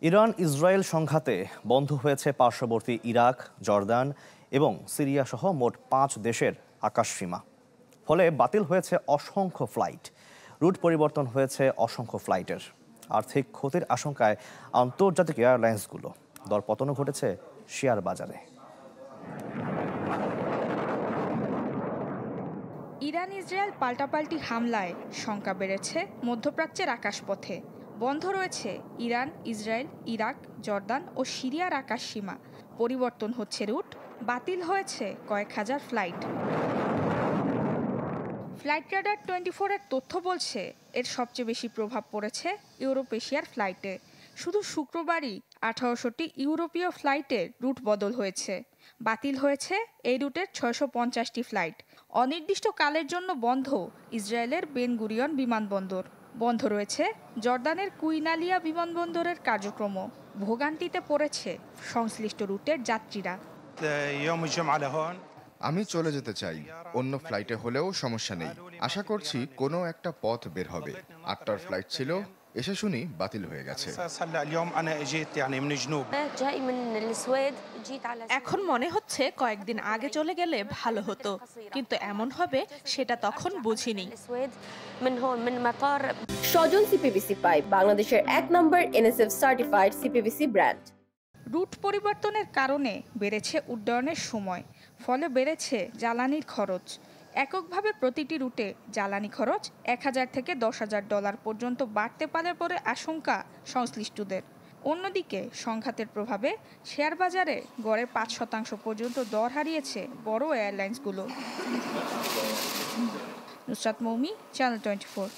Iran Israel সংঘাতে বন্ধ হয়েছে পার্শ্ববর্তী ইরাক, জর্দান এবং সিরিয়া সহ মোট ৫ দেশের আকাশসীমা। ফলে বাতিল হয়েছে অসংখ্য ফ্লাইট, রুট পরিবর্তন হয়েছে অসংখ্য ফ্লাইটের। আর্থিক ক্ষতির আশঙ্কায় আন্তর্জাতিক এয়ারলাইন্সগুলো, দরপতনও ঘটেছে শেয়ার বাজারে। ইরান ইসরায়েল পাল্টাপাল্টি হামলায় শঙ্কা বেড়েছে মধ্যপ্রাচ্যের আকাশপথে। বন্ধ রয়েছে ইরান, ইসরায়েল, ইরাক, জর্দান ও সিরিয়ার আকাশসীমা। পরিবর্তন হচ্ছে রুট, বাতিল হয়েছে কয়েক হাজার ফ্লাইট। ফ্লাইট রাডার 24 এর তথ্য বলছে এর সবচেয়ে বেশি প্রভাব পড়েছে ইউরোপ এশিয়ার ফ্লাইটে। শুধু শুক্রবারই 1800টি ইউরোপীয় ফ্লাইটের রুট বদল হয়েছে। বাতিল হয়েছে এই রুটের 650টি ফ্লাইট। অনির্দিষ্টকালের জন্য বন্ধ ইসরায়েলের বেন গুরিয়ন বিমানবন্দর। বন্ধ রয়েছে জর্দানের কুইন আলিয়া বিমানবন্দরের কার্যক্রমও। ভোগান্তিতে পড়েছে সংশ্লিষ্ট রুটের যাত্রীরা। আমি চলে যেতে চাই, অন্য ফ্লাইটে হলেও সমস্যা নেই। আশা করছি কোনো একটা পথ বের হবে। 8টার ফ্লাইট ছিল, এসে শুনি বাতিল হয়ে গেছে। এখন মনে হচ্ছে কয়েকদিন আগে চলে গেলে ভালো হতো, কিন্তু এমন হবে সেটা তখন বুঝিনি। স্বজন সিপিভিসি পাইপ, বাংলাদেশের 1 number NSF certified CPVC brand. Route পরিবর্তনের কারণে বেড়েছে উড্ডয়নের সময়, ফলে বেড়েছে জ্বালানির খরচ। এককভাবে প্রতিটি রুটে জ্বালানি খরচ $1000 থেকে $10,000 পর্যন্ত বাড়তে পারে বলে আশঙ্কা সংশ্লিষ্টদের। অন্যদিকে সংঘাতের প্রভাবে শেয়ার বাজারে গড়ে 5% পর্যন্ত দর হারিয়েছে বড় এয়ারলাইন্সগুলো। নুসরাত মৌমি, চ্যানেল 24।